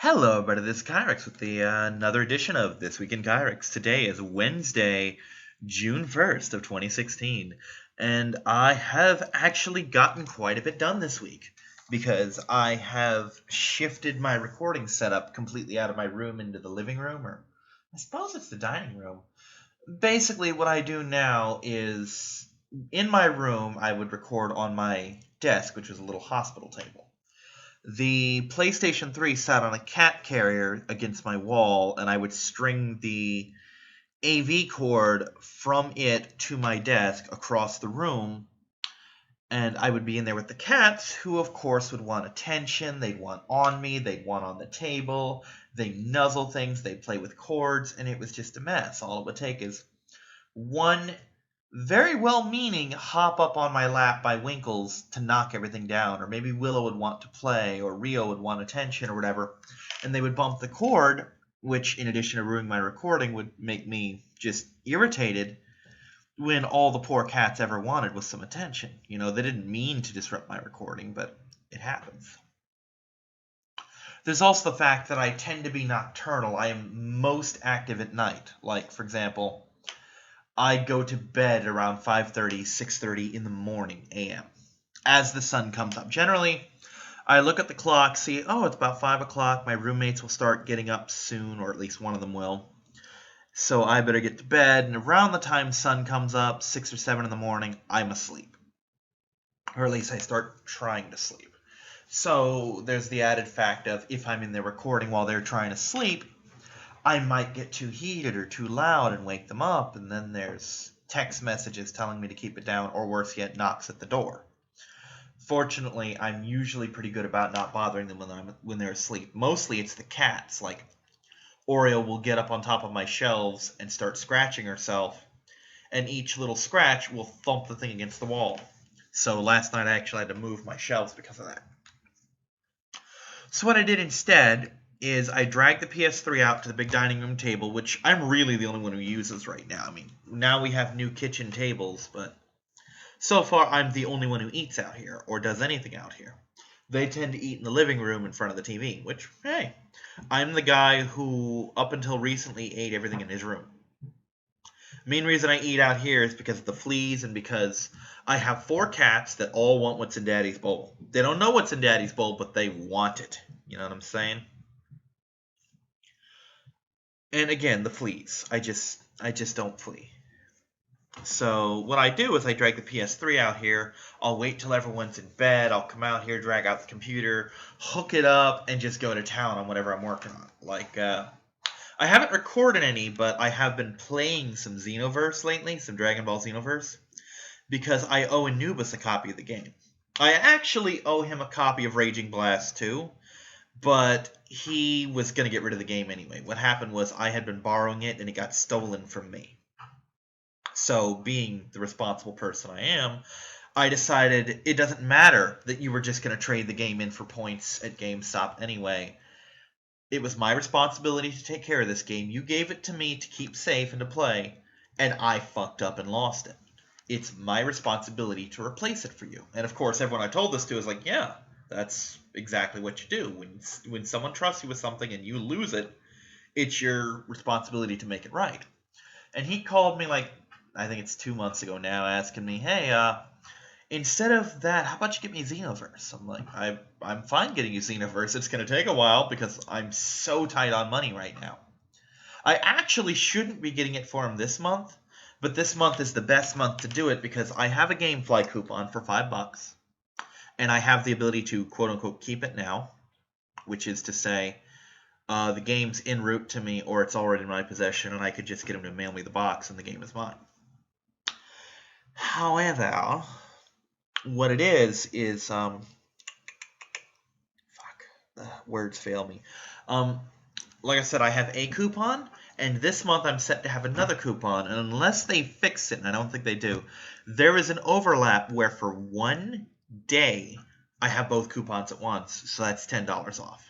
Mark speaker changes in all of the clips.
Speaker 1: Hello, everybody. This is Kyrix with the another edition of This Week in Kyrix. Today is Wednesday, June 1st of 2016, and I have actually gotten quite a bit done this week because I have shifted my recording setup completely out of my room into the living room, or I suppose it's the dining room. Basically, what I do now is in my room, I would record on my desk, which is a little hospital table. The PlayStation 3 sat on a cat carrier against my wall, and I would string the AV cord from it to my desk across the room, and I would be in there with the cats, who of course would want attention. They'd want on me, they'd want on the table, they nuzzle things, they play with cords, and it was just a mess. All it would take is one very well-meaning hop up on my lap by Winkles to knock everything down, or maybe Willow would want to play, or Rio would want attention, or whatever, and they would bump the cord, which, in addition to ruining my recording, would make me just irritated when all the poor cats ever wanted was some attention. They didn't mean to disrupt my recording, but it happens. There's also the fact that I tend to be nocturnal. I am most active at night. Like, for example, I go to bed around 5:30, 6:30 in the morning a.m. as the sun comes up. Generally, I look at the clock, see, oh, it's about 5 o'clock. My roommates will start getting up soon, or at least one of them will. So I better get to bed, and around the time sun comes up, 6 or 7 in the morning, I'm asleep. Or at least I start trying to sleep. So there's the added fact of if I'm in there recording while they're trying to sleep, I might get too heated or too loud and wake them up, and then there's text messages telling me to keep it down, or worse yet, knocks at the door. Fortunately, I'm usually pretty good about not bothering them when they're asleep. Mostly it's the cats. Like, Oreo will get up on top of my shelves and start scratching herself, and each little scratch will thump the thing against the wall. So last night I actually had to move my shelves because of that. So what I did instead is I dragged the PS3 out to the big dining room table, which I'm really the only one who uses right now. I mean, now we have new kitchen tables, but so far I'm the only one who eats out here or does anything out here. They tend to eat in the living room in front of the TV, which, hey, I'm the guy who, up until recently, ate everything in his room. Main reason I eat out here is because of the fleas and because I have 4 cats that all want what's in Daddy's bowl. They don't know what's in Daddy's bowl, but they want it. You know what I'm saying? And again, the fleas. I just don't flee. So what I do is I drag the PS3 out here. I'll wait till everyone's in bed. I'll come out here, drag out the computer, hook it up, and just go to town on whatever I'm working on. Like, I haven't recorded any, but I have been playing some Xenoverse lately, some Dragon Ball Xenoverse, because I owe Anubis a copy of the game. I actually owe him a copy of Raging Blast 2, but he was going to get rid of the game anyway. What happened was I had been borrowing it, and it got stolen from me. So, being the responsible person I am, I decided it doesn't matter that you were just going to trade the game in for points at GameStop anyway. It was my responsibility to take care of this game. You gave it to me to keep safe and to play, and I fucked up and lost it. It's my responsibility to replace it for you. And of course, everyone I told this to is like, yeah, that's exactly what you do. When someone trusts you with something and you lose it, it's your responsibility to make it right. And he called me like, I think it's 2 months ago now, asking me, hey, instead of that, how about you get me Xenoverse? I'm like, I'm fine getting you Xenoverse. It's going to take a while because I'm so tight on money right now. I actually shouldn't be getting it for him this month, but this month is the best month to do it because I have a GameFly coupon for $5, and I have the ability to quote-unquote keep it now, which is to say the game's en route to me or it's already in my possession, and I could just get him to mail me the box and the game is mine. However, what it is fuck, words fail me. Like I said, I have a coupon, and this month I'm set to have another coupon, and unless they fix it, and I don't think they do, there is an overlap where for 1 day I have both coupons at once, so that's $10 off.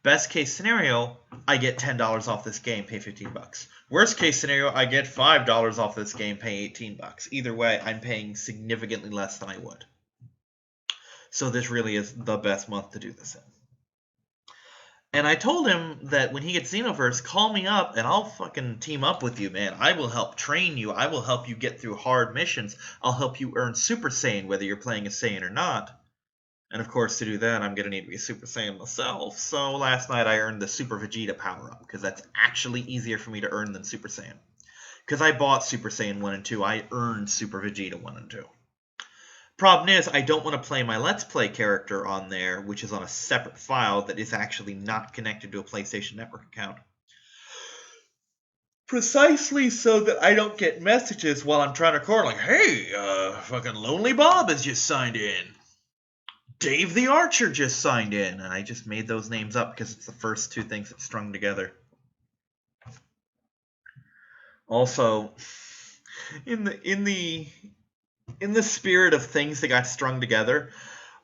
Speaker 1: Best case scenario, I get $10 off this game, pay $15. Worst case scenario, I get $5 off this game, pay $18. Either way, I'm paying significantly less than I would. So this really is the best month to do this in. And I told him that when he gets Xenoverse, call me up and I'll fucking team up with you, man. I will help train you. I will help you get through hard missions. I'll help you earn Super Saiyan, whether you're playing a Saiyan or not. And of course, to do that, I'm going to need to be Super Saiyan myself. So last night I earned the Super Vegeta power-up, because that's actually easier for me to earn than Super Saiyan. Because I bought Super Saiyan 1 and 2, I earned Super Vegeta 1 and 2. Problem is, I don't want to play my Let's Play character on there, which is on a separate file that is actually not connected to a PlayStation Network account. Precisely so that I don't get messages while I'm trying to record, like, hey, fucking Lonely Bob has just signed in. Dave the Archer just signed in. And I just made those names up because it's the first two things that strung together. Also, in the spirit of things that got strung together,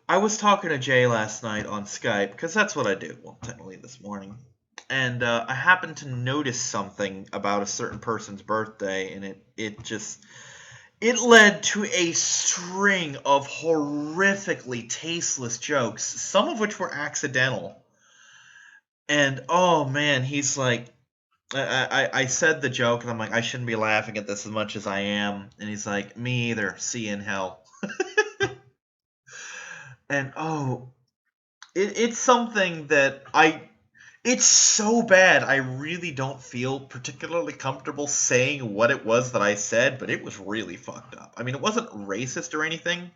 Speaker 1: I was talking to Jay last night on Skype, because that's what I do, well, technically this morning, and I happened to notice something about a certain person's birthday, and it led to a string of horrifically tasteless jokes, some of which were accidental, and oh man, he's like, I said the joke, and I'm like, I shouldn't be laughing at this as much as I am. And he's like, me either. See you in hell. And it's something that it's so bad. I really don't feel particularly comfortable saying what it was that I said, but it was really fucked up. I mean, it wasn't racist or anything,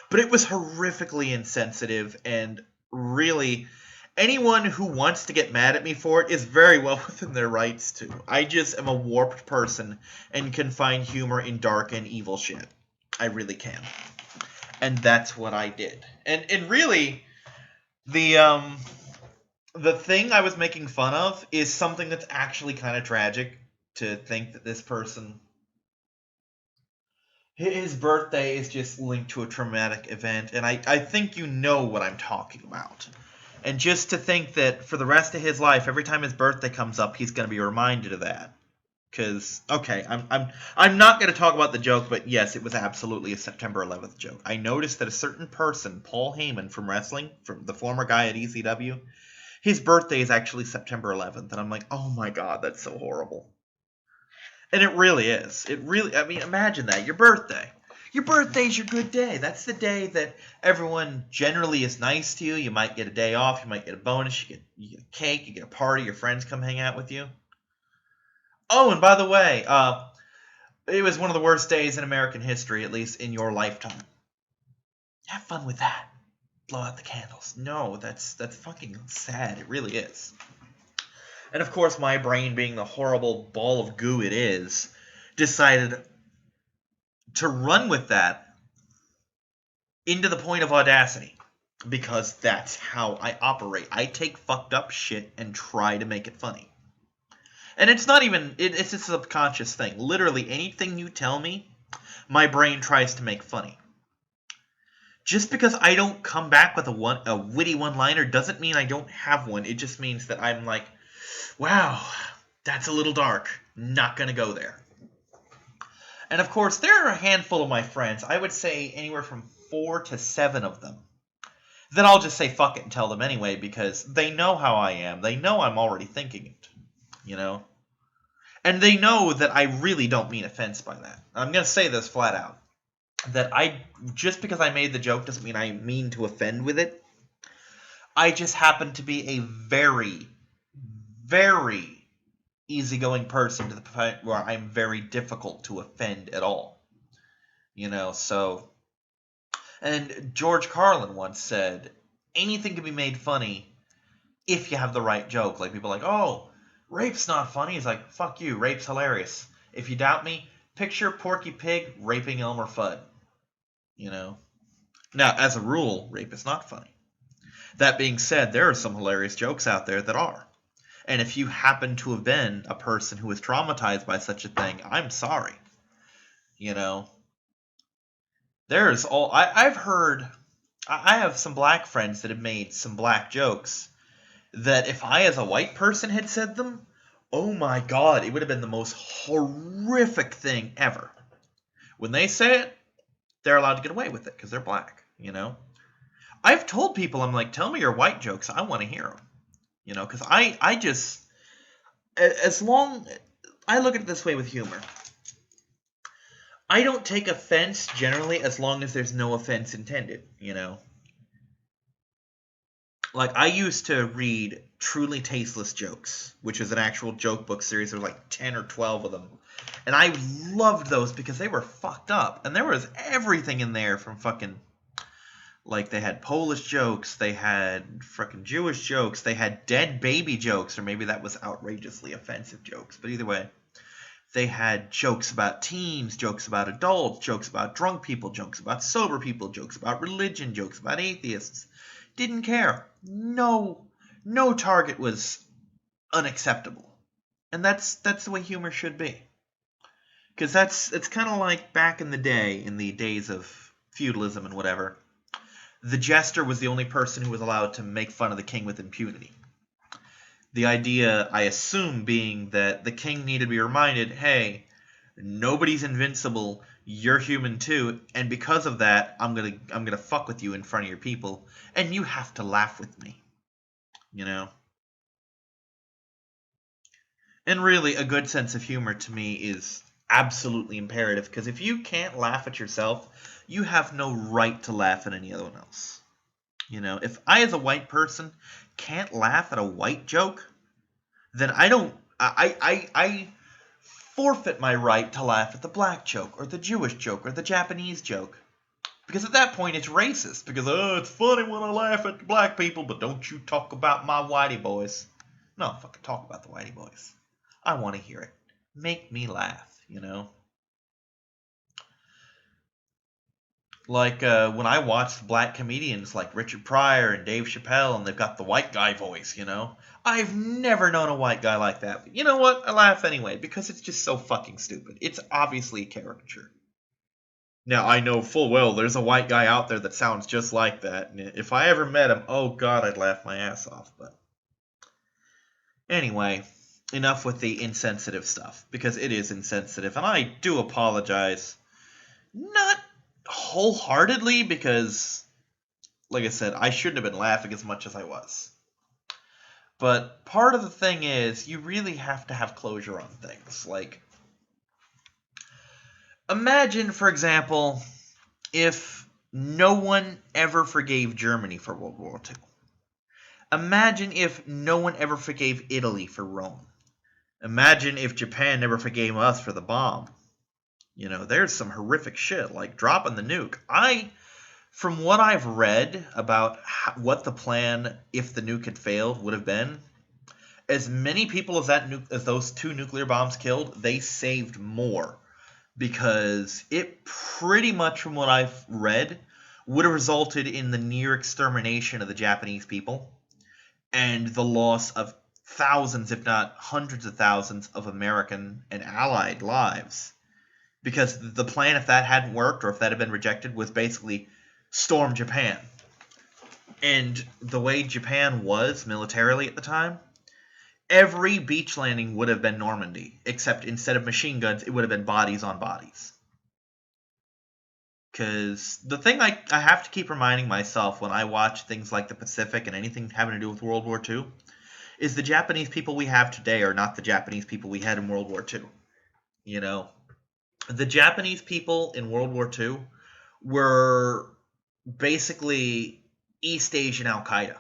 Speaker 1: but it was horrifically insensitive, and really, anyone who wants to get mad at me for it is very well within their rights to. I just am a warped person and can find humor in dark and evil shit. I really can. And that's what I did. And really, the thing I was making fun of is something that's actually kind of tragic, to think that this person, his birthday is just linked to a traumatic event, and I think you know what I'm talking about. And just to think that for the rest of his life, every time his birthday comes up, he's going to be reminded of that. Because, okay, I'm not going to talk about the joke, but yes, it was absolutely a September 11th joke. I noticed that a certain person, Paul Heyman from wrestling, from the former guy at ECW, his birthday is actually September 11th, and I'm like, oh my god, that's so horrible. And it really is. It really, I mean, imagine that, your birthday. Your birthday's your good day. That's the day that everyone generally is nice to you. You might get a day off. You might get a bonus. You get a cake. You get a party. Your friends come hang out with you. Oh, and by the way, it was one of the worst days in American history, at least in your lifetime. Have fun with that. Blow out the candles. No, that's fucking sad. It really is. And of course, my brain, being the horrible ball of goo it is, decided to run with that into the point of audacity, because that's how I operate. I take fucked up shit and try to make it funny. And it's not even, it's a subconscious thing. Literally anything you tell me, my brain tries to make funny. Just because I don't come back with a witty one-liner doesn't mean I don't have one. It just means that I'm like, wow, that's a little dark. Not gonna go there. And of course, there are a handful of my friends, I would say anywhere from 4 to 7 of them, that I'll just say fuck it and tell them anyway, because they know how I am. They know I'm already thinking it, you know? And they know that I really don't mean offense by that. I'm going to say this flat out, that just because I made the joke doesn't mean I mean to offend with it. I just happen to be a very, very easygoing person to the point where I'm very difficult to offend at all. You know, so... And George Carlin once said, anything can be made funny if you have the right joke. Like, people are like, oh, rape's not funny. He's like, fuck you, rape's hilarious. If you doubt me, picture Porky Pig raping Elmer Fudd. You know? Now, as a rule, rape is not funny. That being said, there are some hilarious jokes out there that are. And if you happen to have been a person who was traumatized by such a thing, I'm sorry. You know? There's all... I've heard... I have some black friends that have made some black jokes that if I, as a white person, had said them, oh my god, it would have been the most horrific thing ever. When they say it, they're allowed to get away with it because they're black, you know? I've told people, I'm like, tell me your white jokes, I want to hear them. Because I just, as long, I look at it this way with humor. I don't take offense generally as long as there's no offense intended, Like, I used to read Truly Tasteless Jokes, which is an actual joke book series. There were like 10 or 12 of them. And I loved those because they were fucked up. And there was everything in there from fucking, like, they had Polish jokes, they had fucking Jewish jokes, they had dead baby jokes, or maybe that was outrageously offensive jokes. But either way, they had jokes about teens, jokes about adults, jokes about drunk people, jokes about sober people, jokes about religion, jokes about atheists. Didn't care. No target was unacceptable. And that's the way humor should be. Because it's kind of like back in the day, in the days of feudalism and whatever, the jester was the only person who was allowed to make fun of the king with impunity. The idea, I assume, being that the king needed to be reminded, hey, nobody's invincible, you're human too, and because of that, I'm gonna fuck with you in front of your people, and you have to laugh with me. And really, a good sense of humor to me is absolutely imperative, because if you can't laugh at yourself, you have no right to laugh at anyone else. If I, as a white person, can't laugh at a white joke, then I forfeit my right to laugh at the black joke, or the Jewish joke, or the Japanese joke. Because at that point, it's racist. Because, it's funny when I laugh at the black people, but don't you talk about my whitey boys. No, fucking talk about the whitey boys. I want to hear it. Make me laugh, Like, when I watch black comedians like Richard Pryor and Dave Chappelle, and they've got the white guy voice, I've never known a white guy like that. But you know what? I laugh anyway, because it's just so fucking stupid. It's obviously a caricature. Now, I know full well there's a white guy out there that sounds just like that. And if I ever met him, oh god, I'd laugh my ass off. But anyway, enough with the insensitive stuff, because it is insensitive. And I do apologize. Not wholeheartedly, because, like I said, I shouldn't have been laughing as much as I was. But part of the thing is, you really have to have closure on things. Like, imagine, for example, if no one ever forgave Germany for World War II. Imagine if no one ever forgave Italy for Rome. Imagine if Japan never forgave us for the bomb. There's some horrific shit, like dropping the nuke. From what I've read about what the plan, if the nuke had failed, would have been, as many people as those 2 nuclear bombs killed, they saved more. Because it pretty much, from what I've read, would have resulted in the near extermination of the Japanese people and the loss of thousands, if not hundreds of thousands, of American and Allied lives. Because the plan, if that hadn't worked, or if that had been rejected, was basically storm Japan. And the way Japan was militarily at the time, every beach landing would have been Normandy, except instead of machine guns, it would have been bodies on bodies. Because the thing I have to keep reminding myself when I watch things like the Pacific and anything having to do with World War II is the Japanese people we have today are not the Japanese people we had in World War II. The Japanese people in World War II were basically East Asian Al-Qaeda.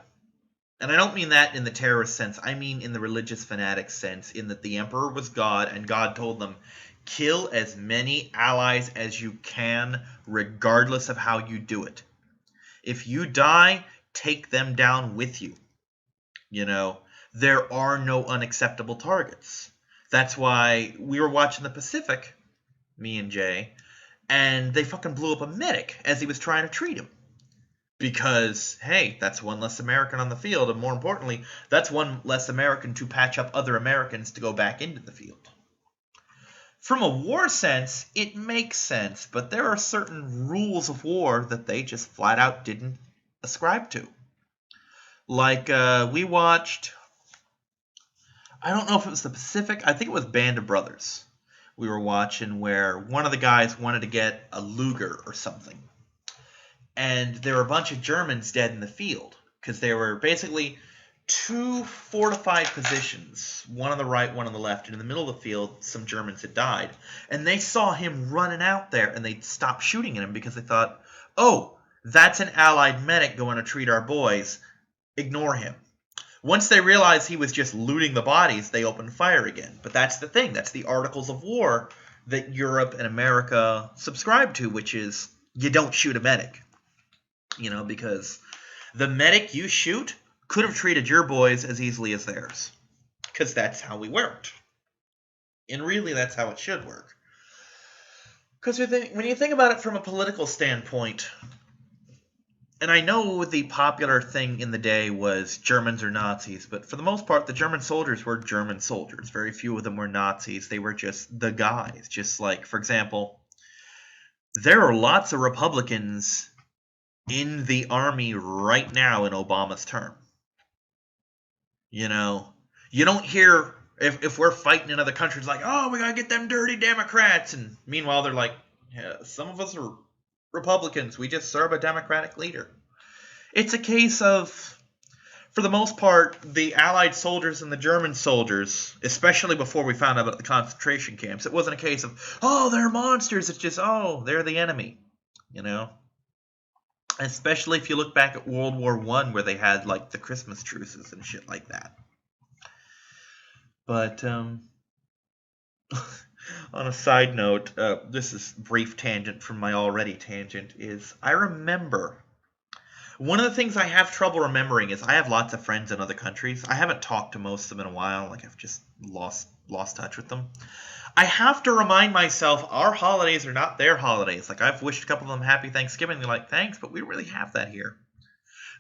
Speaker 1: And I don't mean that in the terrorist sense. I mean in the religious fanatic sense, in that the emperor was God, and God told them, kill as many allies as you can, regardless of how you do it. If you die, take them down with you. There are no unacceptable targets. That's why we were watching the Pacific, me and Jay, and they fucking blew up a medic as he was trying to treat him. Because, hey, that's one less American on the field, and more importantly, that's one less American to patch up other Americans to go back into the field. From a war sense, it makes sense, but there are certain rules of war that they just flat out didn't ascribe to. Like, we watched, I don't know if it was the Pacific, I think it was Band of Brothers. We were watching where one of the guys wanted to get a Luger or something. And there were a bunch of Germans dead in the field. Because they were basically, two fortified positions, one on the right, one on the left, and in the middle of the field, some Germans had died. And they saw him running out there, and they stopped shooting at him because they thought, oh, that's an Allied medic going to treat our boys. Ignore him. Once they realized he was just looting the bodies, they opened fire again. But that's the thing. That's the Articles of War that Europe and America subscribe to, which is you don't shoot a medic. You know, because the medic you shoot could have treated your boys as easily as theirs. Because that's how we worked. And really, that's how it should work. Because when you think about it from a political standpoint, and I know the popular thing in the day was Germans or Nazis, but for the most part, the German soldiers were German soldiers. Very few of them were Nazis. They were just the guys. Just like, for example, there are lots of Republicans in the army right now in Obama's term. You know, you don't hear, if we're fighting in other countries, like, oh, we got to get them dirty Democrats. And meanwhile, they're like, yeah, some of us are Republicans. We just serve a Democratic leader. It's a case of, for the most part, the Allied soldiers and the German soldiers, especially before we found out about the concentration camps, it wasn't a case of, oh, they're monsters. It's just, oh, they're the enemy, you know? Especially if you look back at World War I, where they had, like, the Christmas truces and shit like that. But, on a side note, this is brief tangent from my already tangent, is I remember, one of the things I have trouble remembering is I have lots of friends in other countries. I haven't talked to most of them in a while. Like, I've just lost touch with them. I have to remind myself our holidays are not their holidays. Like, I've wished a couple of them happy Thanksgiving. They're like, thanks, but we don't really have that here.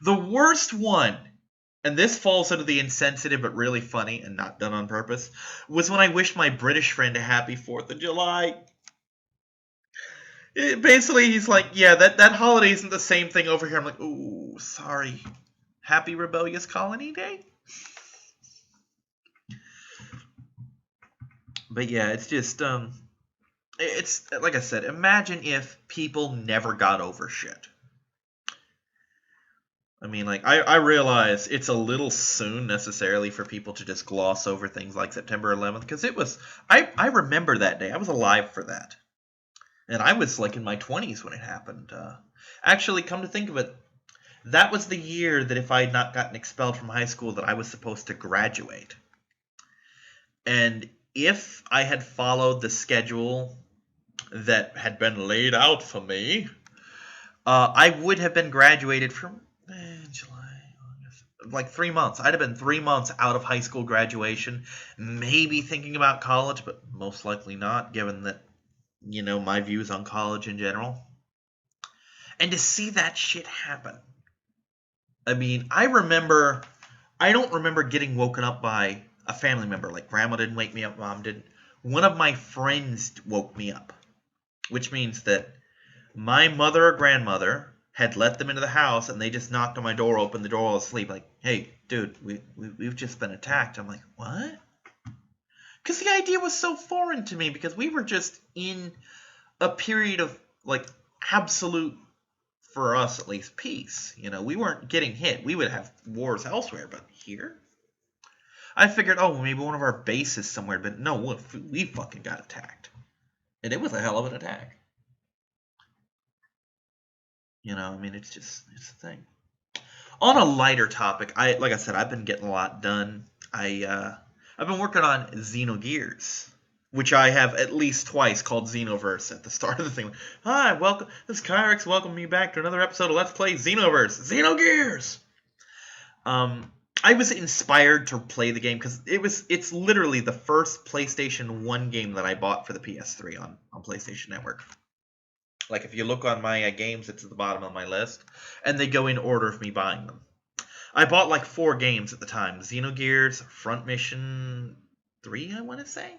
Speaker 1: The worst one, and this falls into the insensitive but really funny and not done on purpose, was when I wished my British friend a happy 4th of July. Basically, he's like, yeah, that holiday isn't the same thing over here. I'm like, ooh, sorry. Happy Rebellious Colony Day? But yeah, it's just, it's, like I said, imagine if people never got over shit. I mean, like, I realize it's a little soon necessarily for people to just gloss over things like September 11th, because it was, I remember that day. I was alive for that. And I was, like, in my 20s when it happened. Actually, come to think of it, that was the year that if I had not gotten expelled from high school that I was supposed to graduate. And if I had followed the schedule that had been laid out for me, I would have been graduated from July, August, like 3 months. I'd have been 3 months out of high school graduation, maybe thinking about college, but most likely not, given that, you know, my views on college in general. And to see that shit happen. I mean, I don't remember getting woken up by a family member. Like, grandma didn't wake me up, mom didn't. One of my friends woke me up, which means that my mother or grandmother had let them into the house, and they just knocked on my door, opened the door while asleep, like, hey, dude, we've just been attacked. I'm like, what? Because the idea was so foreign to me, because we were just in a period of, like, absolute, for us at least, peace. You know, we weren't getting hit. We would have wars elsewhere, but here? I figured, oh, maybe one of our bases somewhere, but no, we fucking got attacked. And it was a hell of an attack. You know, I mean, it's a thing. On a lighter topic, like I said, I've been getting a lot done. I've been working on Xenogears, which I have at least twice called Xenoverse at the start of the thing. Hi, welcome. This is Kyrix. Welcome me back to another episode of Let's Play Xenoverse. Xenogears! I was inspired to play the game because it's literally the first PlayStation 1 game that I bought for the PS3 on PlayStation Network. Like, if you look on my games, it's at the bottom of my list, and they go in order of me buying them. I bought like 4 games at the time. Xenogears, Front Mission 3, I want to say?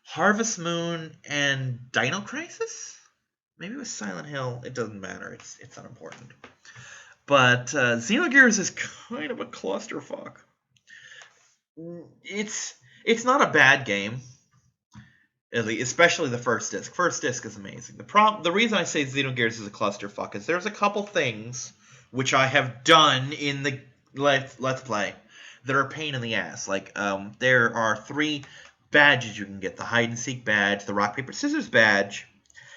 Speaker 1: Harvest Moon, and Dino Crisis? Maybe it was Silent Hill. It doesn't matter. It's unimportant. But Xenogears is kind of a clusterfuck. It's not a bad game, especially the first disc. First disc is amazing. The reason I say Xenogears is a clusterfuck is there's a couple things which I have done in the let's play that are a pain in the ass. Like there are 3 badges you can get: the hide and seek badge, the rock paper scissors badge,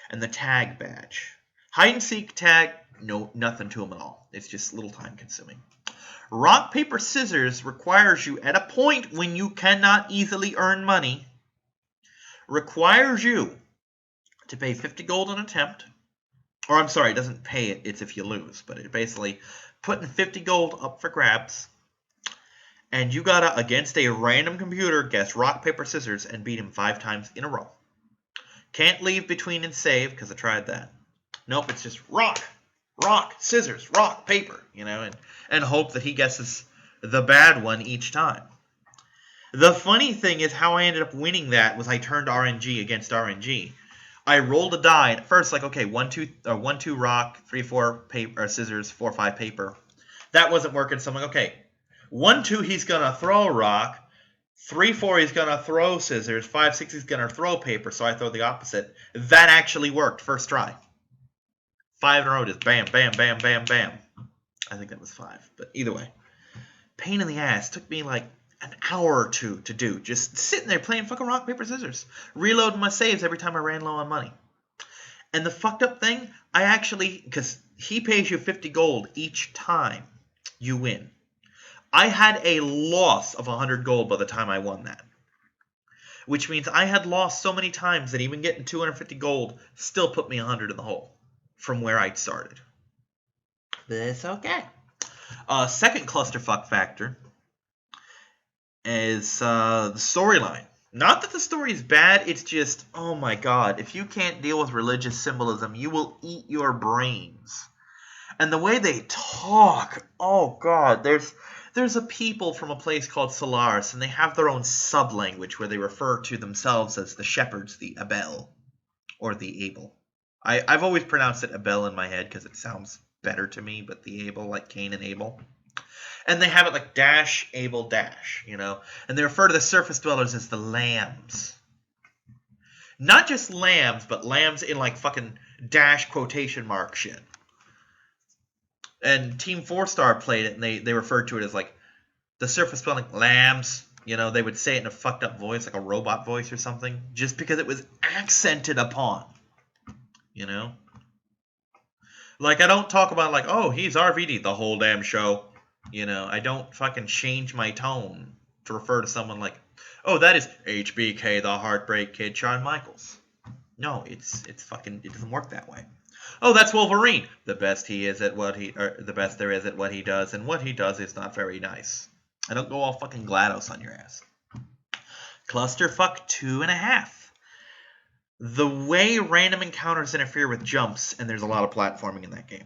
Speaker 1: and the tag badge. Hide and seek, tag, no, nothing to them at all. It's just a little time consuming. Rock paper scissors requires you at a point when you cannot easily earn money, requires you to pay 50 gold an attempt. Or I'm sorry, it doesn't pay it, it's if you lose. But it basically putting 50 gold up for grabs. And you gotta, against a random computer, guess rock, paper, scissors and beat him 5 times in a row. Can't leave between and save, because I tried that. Nope, it's just rock, scissors, rock, paper, you know, and hope that he guesses the bad one each time. The funny thing is how I ended up winning that was I turned RNG against RNG. I rolled a die, and at first, like, okay, 1, 2 rock, 3, 4 paper, or scissors, 4, 5 paper. That wasn't working, so I'm like, okay, 1, 2, he's going to throw rock. 3, 4, he's going to throw scissors. 5, 6, he's going to throw paper, so I throw the opposite. That actually worked, first try. 5 in a row, just bam, bam, bam, bam, bam. I think that was 5, but either way. Pain in the ass. Took me like an hour or 2 to do. Just sitting there playing fucking rock, paper, scissors. Reloading my saves every time I ran low on money. And the fucked up thing, I actually, because he pays you 50 gold each time you win. I had a loss of 100 gold by the time I won that. Which means I had lost so many times that even getting 250 gold still put me 100 in the hole from where I'd started. But it's okay. Second clusterfuck factor is the storyline. Not that the story is bad, it's just, oh my god, if you can't deal with religious symbolism, you will eat your brains. And the way they talk, oh god, there's a people from a place called Solaris, and they have their own sub-language where they refer to themselves as the shepherds, the Abel, or the Abel. I've always pronounced it Abel in my head because it sounds better to me, but the Abel, like Cain and Abel. And they have it like dash, Abel, dash, you know. And they refer to the surface dwellers as the lambs. Not just lambs, but lambs in like fucking dash quotation mark shit. And Team 4-Star played it, and they referred to it as like the surface dwelling lambs. You know, they would say it in a fucked up voice, like a robot voice or something, just because it was accented upon. You know? Like, I don't talk about like, oh, he's RVD the whole damn show. You know, I don't fucking change my tone to refer to someone like, oh, that is HBK, the Heartbreak Kid, Shawn Michaels. No, it's fucking, it doesn't work that way. Oh, that's Wolverine. The best he is at what he, or the best there is at what he does, and what he does is not very nice. I don't go all fucking GLaDOS on your ass. Clusterfuck 2.5. The way random encounters interfere with jumps, and there's a lot of platforming in that game.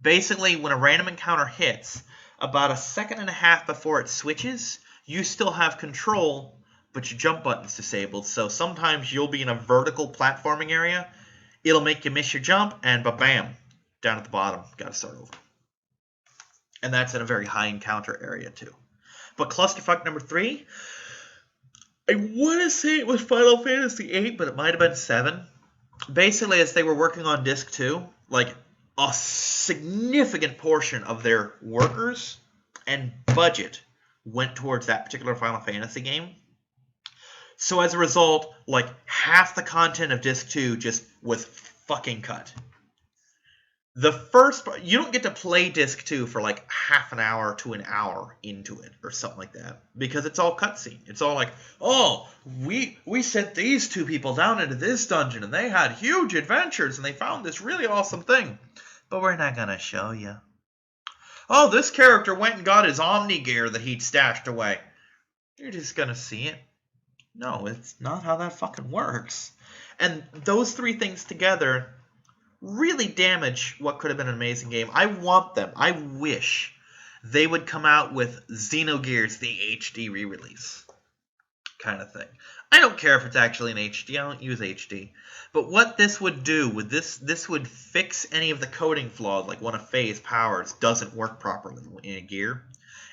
Speaker 1: Basically, when a random encounter hits, about 1.5 seconds before it switches, you still have control, but your jump button's disabled. So sometimes you'll be in a vertical platforming area, it'll make you miss your jump, and ba-bam, down at the bottom, gotta start over. And that's in a very high encounter area too. But clusterfuck number 3, I want to say it was Final Fantasy VIII, but it might have been 7. Basically, as they were working on Disc 2, like, a significant portion of their workers and budget went towards that particular Final Fantasy game. So as a result, like, half the content of Disc 2 just was fucking cut. The first part, you don't get to play Disc 2 for like half an hour to an hour into it or something like that, because it's all cutscene. It's all like, oh, we sent these 2 people down into this dungeon and they had huge adventures and they found this really awesome thing, but we're not going to show you. Oh, this character went and got his Omni gear that he'd stashed away. You're just going to see it. No, it's not how that fucking works. And those 3 things together really damage what could have been an amazing game. I want them. I wish they would come out with Xenogears, the HD re-release kind of thing. I don't care if it's actually in HD. I don't use HD. But what this would do, with this would fix any of the coding flaws, like when a phase powers doesn't work properly in a gear.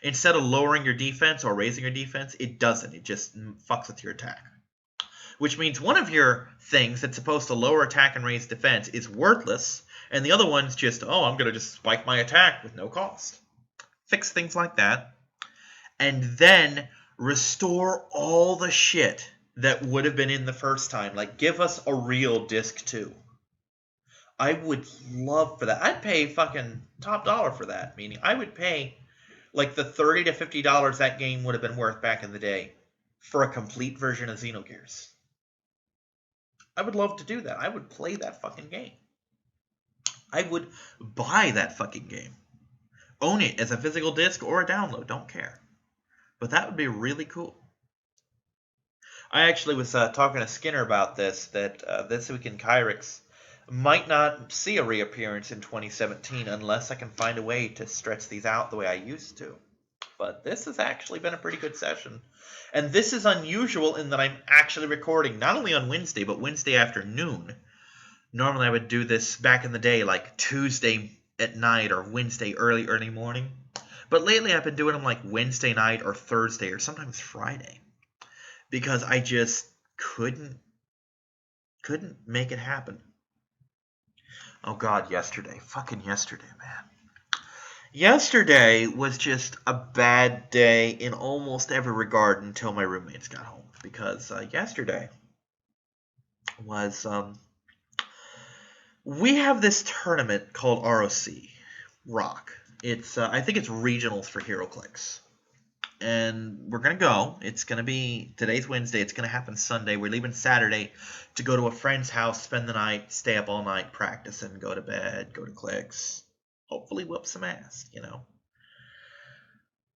Speaker 1: Instead of lowering your defense or raising your defense, it doesn't. It just fucks with your attack. Which means one of your things that's supposed to lower attack and raise defense is worthless, and the other one's just, oh, I'm going to just spike my attack with no cost. fix things like that, and then restore all the shit that would have been in the first time. Like, give us a real disc 2. I would love for that. I'd pay fucking top dollar for that. Meaning, I would pay like the $30 to $50 that game would have been worth back in the day for a complete version of Xenogears. I would love to do that. I would play that fucking game. I would buy that fucking game. Own it as a physical disc or a download. Don't care. But that would be really cool. I actually was talking to Skinner about this, that this week in Kyrix might not see a reappearance in 2017 unless I can find a way to stretch these out the way I used to. But this has actually been a pretty good session. And this is unusual in that I'm actually recording not only on Wednesday, but Wednesday afternoon. Normally I would do this back in the day, like Tuesday at night or Wednesday early morning. But lately I've been doing them like Wednesday night or Thursday or sometimes Friday. Because I just couldn't make it happen. Oh God, yesterday. Fucking yesterday, man. Yesterday was just a bad day in almost every regard until my roommates got home. Because yesterday was... we have this tournament called ROC. It's I think it's regionals for HeroClix. And we're going to go. It's going to be, today's Wednesday, it's going to happen Sunday. We're leaving Saturday to go to a friend's house, spend the night, stay up all night, practice, and go to bed, go to clicks. Hopefully whoop some ass, you know.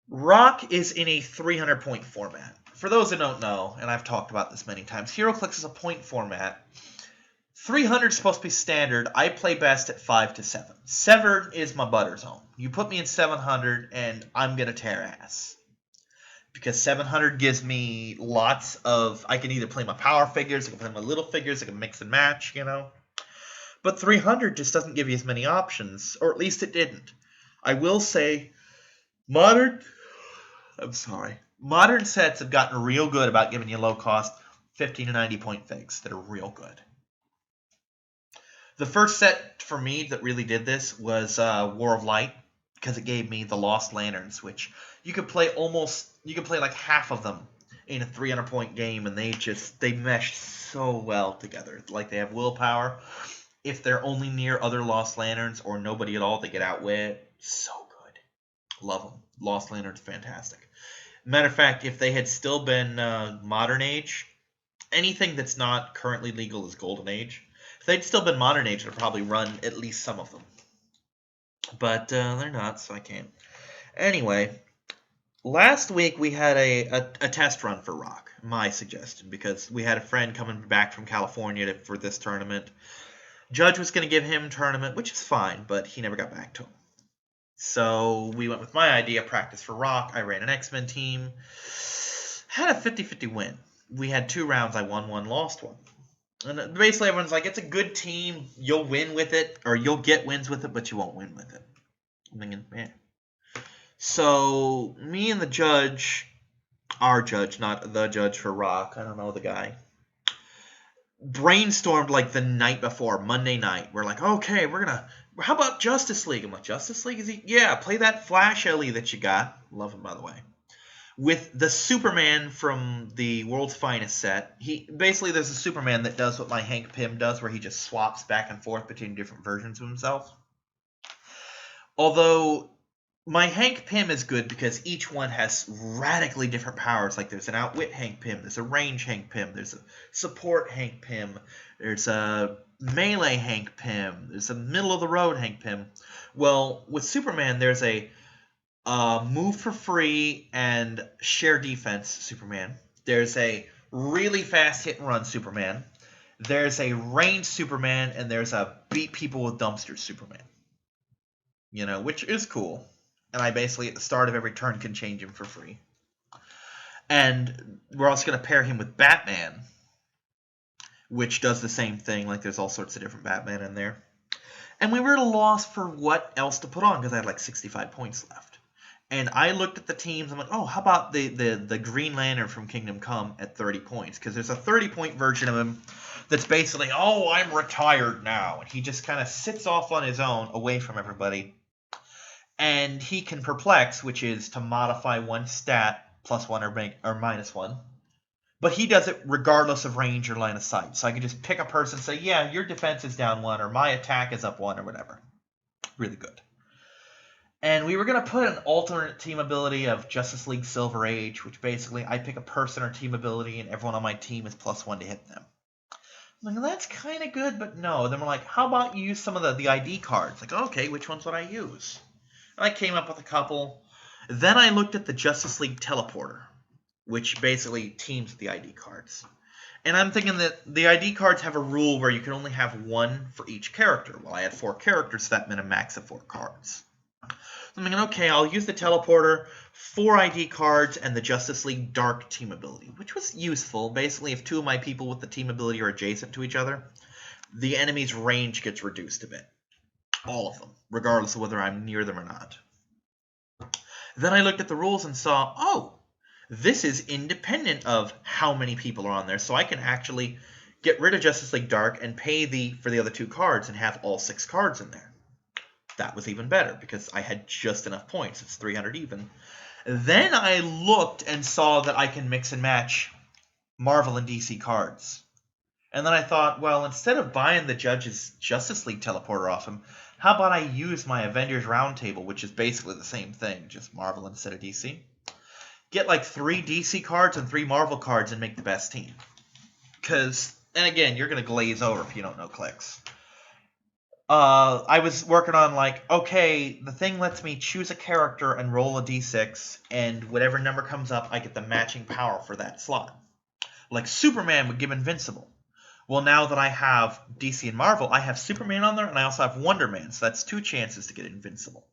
Speaker 1: ROC is in a 300-point format. For those who don't know, and I've talked about this many times, HeroClix is a point format. 300 is supposed to be standard. I play best at 5 to 7. 7 is my butter zone. You put me in 700, and I'm going to tear ass. Because 700 gives me lots of... I can either play my power figures, I can play my little figures, I can mix and match, you know. But 300 just doesn't give you as many options, or at least it didn't. I will say, modern sets have gotten real good about giving you low-cost 50 to 90-point figs that are real good. The first set for me that really did this was War of Light, because it gave me the Lost Lanterns, which you could play like half of them in a 300-point game, and they mesh so well together. Like, they have willpower. If they're only near other Lost Lanterns or nobody at all, they get outwit. So good. Love them. Lost Lanterns, fantastic. Matter of fact, if they had still been Modern Age, anything that's not currently legal is Golden Age. If they'd still been Modern Age, I'd probably run at least some of them. But they're not, so I can't. Anyway, last week we had a test run for ROC, my suggestion, because we had a friend coming back from California for this tournament. Judge was going to give him a tournament, which is fine, but he never got back to him. So we went with my idea, practice for ROC. I ran an X-Men team. Had a 50-50 win. We had 2 rounds. I won one, lost one. And basically everyone's like, it's a good team. You'll win with it, or you'll get wins with it, but you won't win with it. I'm thinking, man. So me and the judge, our judge, not the judge for ROC, I don't know the guy, brainstormed like the night before, Monday night. We're like, okay, how about Justice League? I'm like, Justice League? Yeah, play that Flash LE that you got. Love him, by the way. With the Superman from the World's Finest set. Basically, there's a Superman that does what my Hank Pym does, where he just swaps back and forth between different versions of himself. Although my Hank Pym is good because each one has radically different powers. Like, there's an outwit Hank Pym, there's a range Hank Pym, there's a support Hank Pym, there's a melee Hank Pym, there's a middle-of-the-road Hank Pym. Well, with Superman, there's a move for free and share defense Superman. There's a really fast hit-and-run Superman. There's a ranged Superman, and there's a beat people with dumpsters Superman. You know, which is cool. And I basically, at the start of every turn, can change him for free. And we're also going to pair him with Batman, which does the same thing. Like, there's all sorts of different Batman in there. And we were at a loss for what else to put on, because I had like 65 points left. And I looked at the teams. I'm like, oh, how about the Green Lantern from Kingdom Come at 30 points? Because there's a 30-point version of him that's basically, oh, I'm retired now. And he just kind of sits off on his own, away from everybody. And he can perplex, which is to modify one stat +1 or -1. But he does it regardless of range or line of sight. So I can just pick a person and say, yeah, your defense is down 1, or my attack is up 1, or whatever. Really good. And we were going to put an alternate team ability of Justice League Silver Age, which basically I pick a person or team ability and everyone on my team is +1 to hit them. I'm like, well, that's kind of good, but no. Then we're like, how about you use some of the ID cards? Like, okay, which ones would I use? And I came up with a couple. Then I looked at the Justice League Teleporter, which basically teams the ID cards. And I'm thinking that the ID cards have a rule where you can only have 1 for each character. Well, I had 4 characters, so that meant a max of 4 cards. So I'm thinking, okay, I'll use the Teleporter, 4 ID cards, and the Justice League Dark team ability, which was useful. Basically, if 2 of my people with the team ability are adjacent to each other, the enemy's range gets reduced a bit. All of them, regardless of whether I'm near them or not. Then I looked at the rules and saw, oh, this is independent of how many people are on there, so I can actually get rid of Justice League Dark and pay for the other 2 cards and have all 6 cards in there. That was even better because I had just enough points. It's 300 even. Then I looked and saw that I can mix and match Marvel and DC cards. And then I thought, well, instead of buying the Judge's Justice League teleporter off him, how about I use my Avengers Roundtable, which is basically the same thing, just Marvel instead of DC. Get like 3 DC cards and 3 Marvel cards and make the best team. Because, and again, you're going to glaze over if you don't know clicks. I was working on like, okay, the thing lets me choose a character and roll a d6, and whatever number comes up, I get the matching power for that slot. Like Superman would give Invincible. Well, now that I have DC and Marvel, I have Superman on there, and I also have Wonder Man, so that's 2 chances to get Invincible.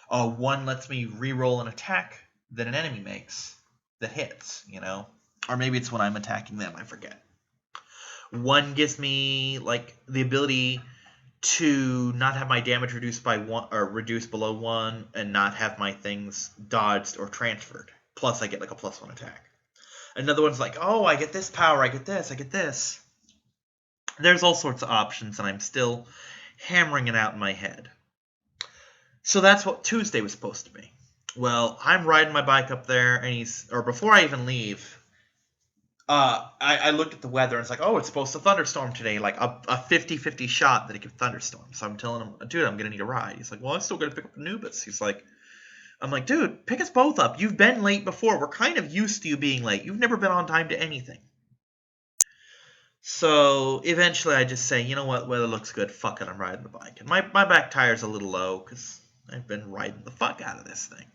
Speaker 1: 1 lets me re-roll an attack that an enemy makes that hits, you know? Or maybe it's when I'm attacking them, I forget. 1 gives me, like, the ability to not have my damage reduced by 1 or reduced below 1 and not have my things dodged or transferred. Plus I get like a +1 attack. Another one's like, oh, I get this power, I get this, I get this. There's all sorts of options and I'm still hammering it out in my head. So that's what Tuesday was supposed to be. Well, I'm riding my bike up there and before I even leave, I looked at the weather and it's like, oh, it's supposed to thunderstorm today, like a 50-50 shot that it could thunderstorm. So I'm telling him, dude, I'm going to need a ride. He's like, well, I'm still going to pick up Anubis. He's like, I'm like, dude, pick us both up. You've been late before. We're kind of used to you being late. You've never been on time to anything. So eventually I just say, you know what, weather looks good. Fuck it, I'm riding the bike. And my back tire's a little low because I've been riding the fuck out of this thing.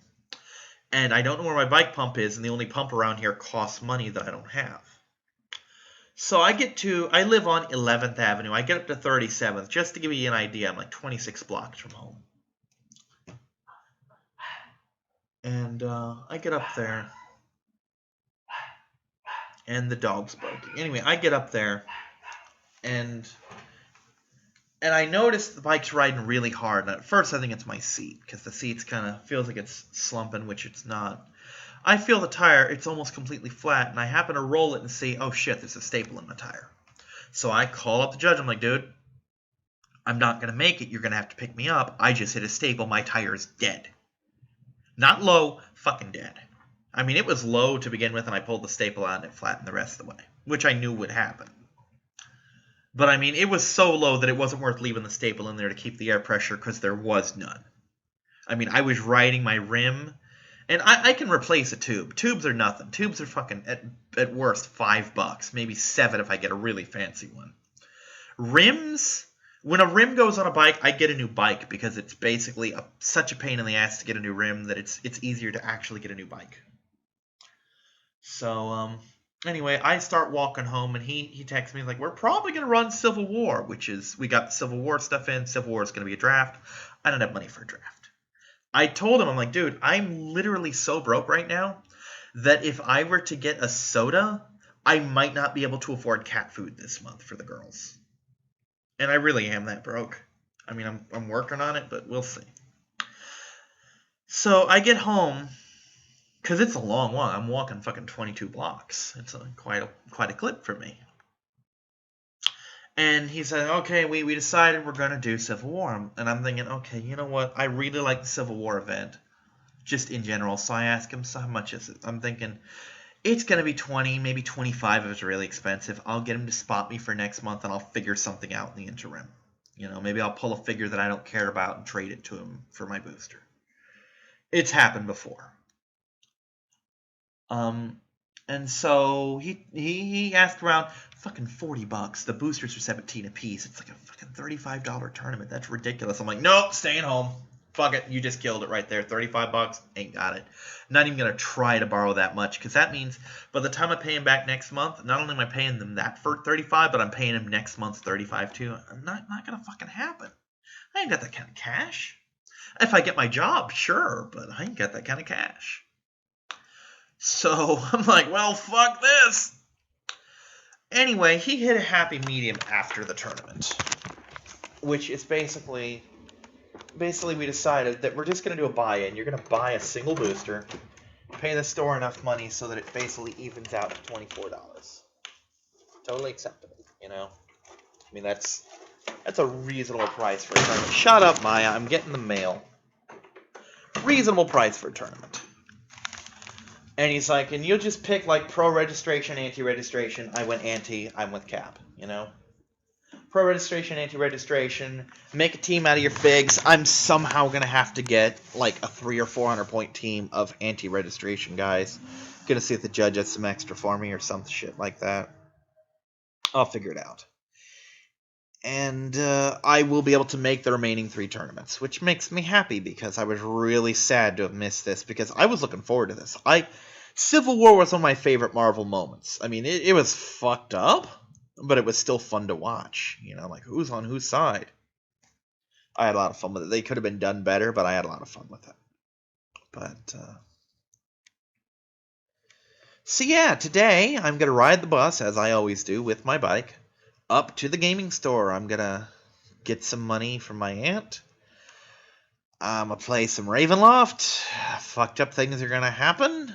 Speaker 1: And I don't know where my bike pump is, and the only pump around here costs money that I don't have. So I live on 11th Avenue. I get up to 37th. Just to give you an idea, I'm like 26 blocks from home. And I get up there, and the dog's barking. Anyway, I get up there, and I notice the bike's riding really hard. And at first, I think it's my seat, because the seat's kind of feels like it's slumping, which it's not. I feel the tire, it's almost completely flat, and I happen to roll it and see, oh shit, there's a staple in my tire. So I call up the judge, I'm like, dude, I'm not going to make it, you're going to have to pick me up. I just hit a staple, my tire is dead. Not low, fucking dead. I mean, it was low to begin with, and I pulled the staple out and it flattened the rest of the way, which I knew would happen. But I mean, it was so low that it wasn't worth leaving the staple in there to keep the air pressure, because there was none. I mean, I was riding my rim, and I can replace a tube. Tubes are nothing. Tubes are fucking, at worst, $5, maybe $7 if I get a really fancy one. Rims, when a rim goes on a bike, I get a new bike, because it's basically such a pain in the ass to get a new rim that it's easier to actually get a new bike. So, anyway, I start walking home, and he texts me, like, we're probably going to run Civil War, which is, we got the Civil War stuff in. Civil War is going to be a draft. I don't have money for a draft. I told him, I'm like, dude, I'm literally so broke right now that if I were to get a soda, I might not be able to afford cat food this month for the girls. And I really am that broke. I mean, I'm working on it, but we'll see. So I get home, because it's a long walk. I'm walking fucking 22 blocks. It's quite a clip for me. And he said, okay, we decided we're going to do Civil War. And I'm thinking, okay, you know what? I really like the Civil War event, just in general. So I asked him, so how much is it? I'm thinking, it's going to be 20, maybe 25 if it's really expensive. I'll get him to spot me for next month, and I'll figure something out in the interim. Maybe I'll pull a figure that I don't care about and trade it to him for my booster. It's happened before. And so he asked around fucking $40. The boosters are 17 apiece. It's like a fucking $35 tournament. That's ridiculous. I'm like, nope, staying home. Fuck it, you just killed it right there. $35, ain't got it. Not even gonna try to borrow that much, because that means by the time I pay him back next month, not only am I paying them that for 35, but I'm paying him next month's 35 too. Not gonna fucking happen. I ain't got that kind of cash. If I get my job, sure, but I ain't got that kind of cash. So I'm like, well, fuck this. Anyway, he hit a happy medium after the tournament, which is basically we decided that we're just going to do a buy-in. You're going to buy a single booster, pay the store enough money so that it basically evens out to $24. Totally acceptable, I mean, that's a reasonable price for a tournament. Shut up, Maya. I'm getting the mail. Reasonable price for a tournament. And he's like, and you'll just pick like pro registration, anti-registration. I went anti, I'm with Cap, Pro registration, anti-registration, make a team out of your figs. I'm somehow going to have to get like a 300 or 400 point team of anti-registration guys. Gonna see if the judge has some extra for me or some shit like that. I'll figure it out. And I will be able to make the remaining 3 tournaments, which makes me happy because I was really sad to have missed this because I was looking forward to this. Civil War was one of my favorite Marvel moments. I mean, it was fucked up, but it was still fun to watch. Like who's on whose side. I had a lot of fun with it. They could have been done better, but I had a lot of fun with it. But so yeah, today I'm gonna ride the bus as I always do with my bike up to the gaming store. I'm gonna get some money from my aunt. I'm gonna play some Ravenloft. Fucked up things are gonna happen.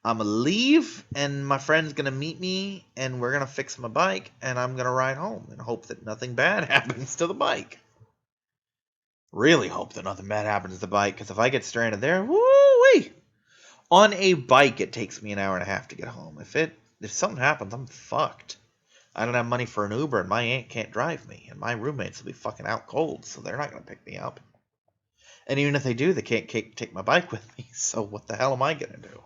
Speaker 1: I'm gonna leave, and my friend's gonna meet me, and we're gonna fix my bike, and I'm gonna ride home and hope that nothing bad happens to the bike. Really hope that nothing bad happens to the bike, because if I get stranded there, woo-wee! On a bike, it takes me an hour and a half to get home. If something happens, I'm fucked. I don't have money for an Uber, and my aunt can't drive me, and my roommates will be fucking out cold, so they're not going to pick me up. And even if they do, they can't take my bike with me, so what the hell am I going to do,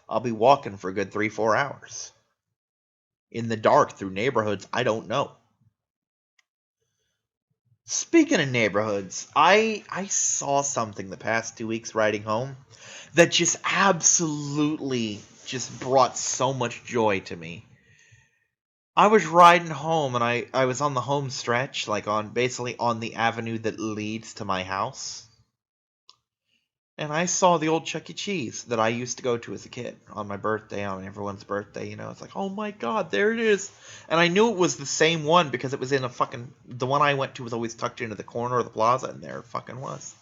Speaker 1: I'll be walking for a good 3-4 hours. In the dark, through neighborhoods I don't know. Speaking of neighborhoods, I saw something the past 2 weeks riding home that just absolutely just brought so much joy to me. I was riding home, and I was on the home stretch, like basically on the avenue that leads to my house. And I saw the old Chuck E. Cheese that I used to go to as a kid on my birthday, on everyone's birthday, It's like, oh my god, there it is. And I knew it was the same one because it was in the one I went to was always tucked into the corner of the plaza, and there it fucking was.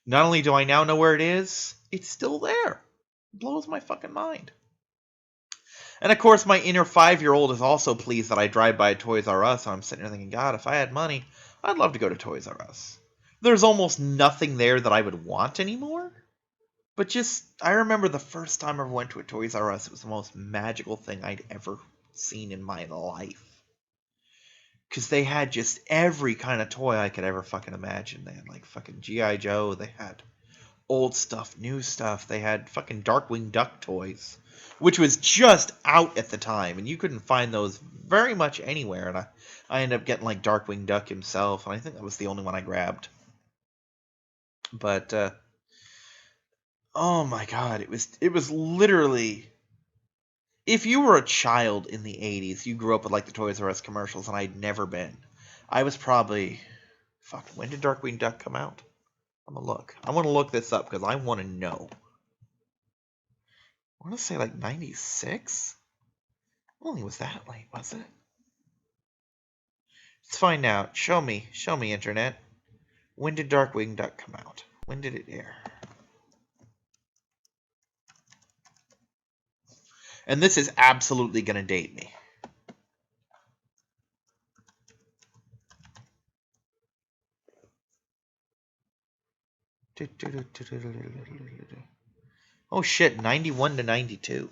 Speaker 1: Not only do I now know where it is, it's still there. It blows my fucking mind. And of course, my inner 5-year-old is also pleased that I drive by Toys R Us, and I'm sitting there thinking, God, if I had money, I'd love to go to Toys R Us. There's almost nothing there that I would want anymore. But I remember the first time I went to a Toys R Us, it was the most magical thing I'd ever seen in my life. Because they had just every kind of toy I could ever fucking imagine. They had like fucking G.I. Joe, they had old stuff, new stuff, they had fucking Darkwing Duck toys, which was just out at the time, and you couldn't find those very much anywhere, and I ended up getting like Darkwing Duck himself, and I think that was the only one I grabbed. But oh my god, it was literally, if you were a child in the 80s, you grew up with like the Toys R Us commercials, and I'd never been. I was probably, when did Darkwing Duck come out? I'm gonna look. I want to look this up because I want to know. I want to say like 96? Only was that late, was it? Let's find out. Show me, internet. When did Darkwing Duck come out? When did it air? And this is absolutely going to date me. Oh shit, 91 to 92.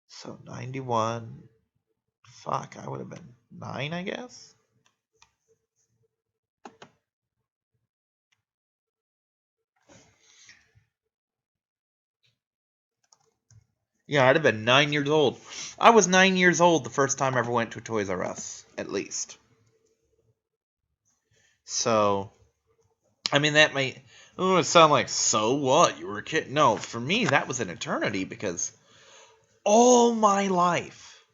Speaker 1: So 91. Fuck, I would have been 9, I guess. Yeah, I'd have been 9 years old. I was 9 years old the first time I ever went to a Toys R Us, at least. So, I mean, that may sound like, so what? You were a kid. No, for me, that was an eternity because all my life,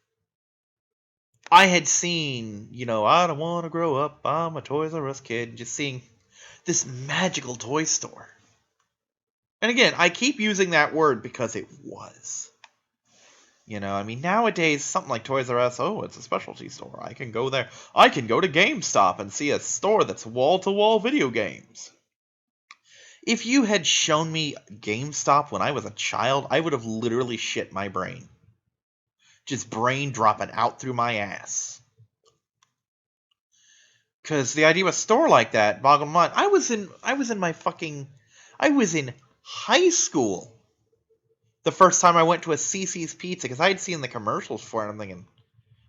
Speaker 1: I had seen, I don't want to grow up, I'm a Toys R Us kid, just seeing this magical toy store. And again, I keep using that word because it was. I mean, nowadays, something like Toys R Us, oh, it's a specialty store. I can go there. I can go to GameStop and see a store that's wall-to-wall video games. If you had shown me GameStop when I was a child, I would have literally shit my brain. Just brain dropping out through my ass. Because the idea of a store like that boggled my mind. I was in high school the first time I went to a CC's Pizza, because I had seen the commercials for it, and I'm thinking,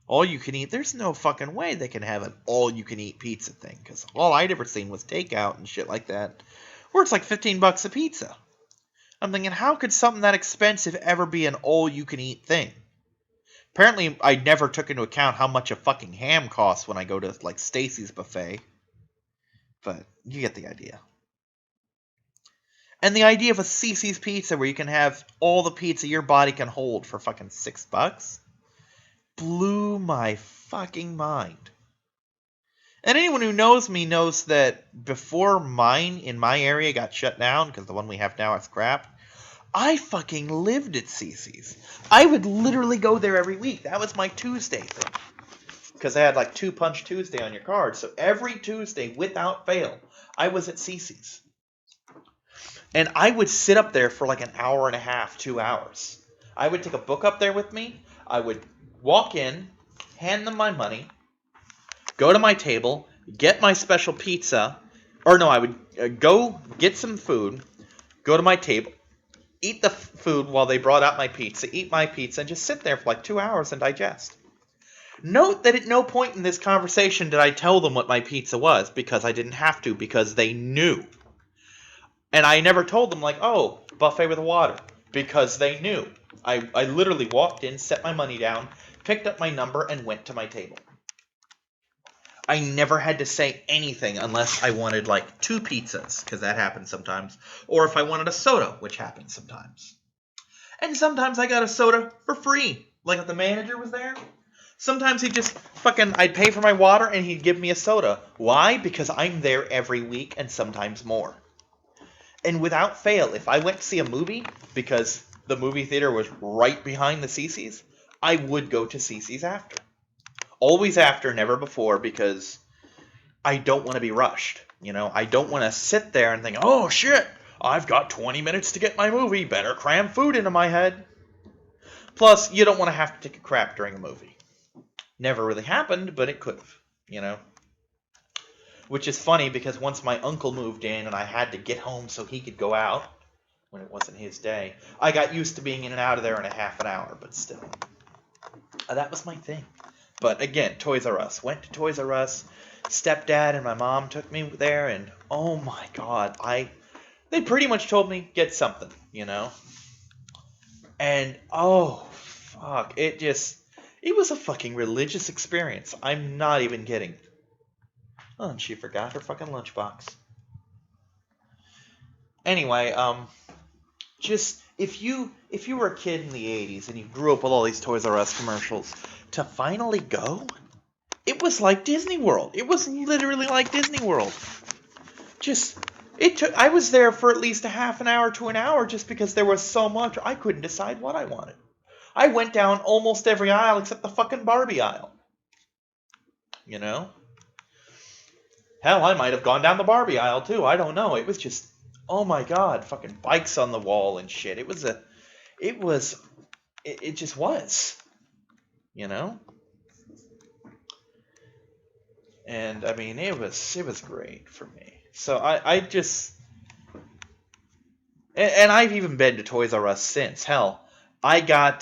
Speaker 1: all you can eat, there's no fucking way they can have an all you can eat pizza thing, because all I'd ever seen was takeout and shit like that, where it's like $15 a pizza. I'm thinking, how could something that expensive ever be an all you can eat thing? Apparently, I never took into account how much a fucking ham costs when I go to, like, Stacy's buffet. But you get the idea. And the idea of a CC's Pizza where you can have all the pizza your body can hold for fucking $6 blew my fucking mind. And anyone who knows me knows that before mine in my area got shut down, because the one we have now is crap, I fucking lived at CC's. I would literally go there every week. That was my Tuesday thing. Because I had like 2 Punch Tuesday on your card. So every Tuesday, without fail, I was at CC's. And I would sit up there for like an hour and a half, 2 hours. I would take a book up there with me. I would walk in, hand them my money, go to my table, get my special pizza. Or no, I would go get some food, go to my table, eat the food while they brought out my pizza, eat my pizza, and just sit there for like 2 hours and digest. Note that at no point in this conversation did I tell them what my pizza was, because I didn't have to, because they knew. And I never told them, like, oh, buffet with water, because they knew. I literally walked in, set my money down, picked up my number, and went to my table. I never had to say anything unless I wanted, like, 2 pizzas, because that happens sometimes, or if I wanted a soda, which happens sometimes. And sometimes I got a soda for free, like if the manager was there. Sometimes I'd pay for my water and he'd give me a soda. Why? Because I'm there every week and sometimes more. And without fail, if I went to see a movie, because the movie theater was right behind the CC's, I would go to CC's after. Always after, never before, because I don't want to be rushed. I don't want to sit there and think, oh shit, I've got 20 minutes to get my movie, better cram food into my head. Plus, you don't want to have to take a crap during a movie. Never really happened, but it could have, Which is funny because once my uncle moved in and I had to get home so he could go out when it wasn't his day, I got used to being in and out of there in a half an hour, but still. That was my thing. But again, Toys R Us. Went to Toys R Us. Stepdad and my mom took me there, and oh my god, they pretty much told me, get something, And oh, fuck, it was a fucking religious experience. I'm not even kidding. Oh, and she forgot her fucking lunchbox. Anyway, just if you were a kid in the 80s and you grew up with all these Toys R Us commercials, to finally go, it was like Disney World. It was literally like Disney World. I was there for at least a half an hour to an hour just because there was so much I couldn't decide what I wanted. I went down almost every aisle except the fucking Barbie aisle. Hell, I might have gone down the Barbie aisle too. I don't know. It was just, oh my god, fucking bikes on the wall and shit. It just was. And I mean, it was great for me. So I just, and I've even been to Toys R Us since. Hell, I got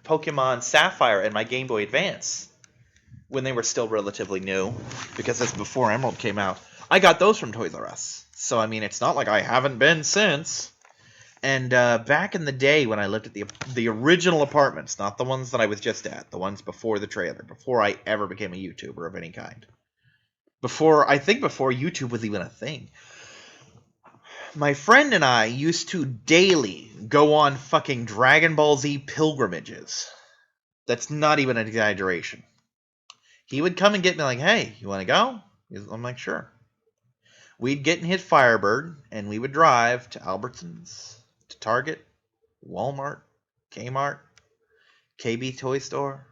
Speaker 1: Pokemon Sapphire and my Game Boy Advance when they were still relatively new, because that's before Emerald came out. I got those from Toys R Us. So I mean, it's not like I haven't been since. And back in the day when I lived at the original apartments, not the ones that I was just at, the ones before the trailer, before I ever became a YouTuber of any kind. Before YouTube was even a thing. My friend and I used to daily go on fucking Dragon Ball Z pilgrimages. That's not even an exaggeration. He would come and get me like, hey, you want to go? I'm like, sure. We'd get in his Firebird, and we would drive to Albertsons, to Target, Walmart, Kmart, KB Toy Store,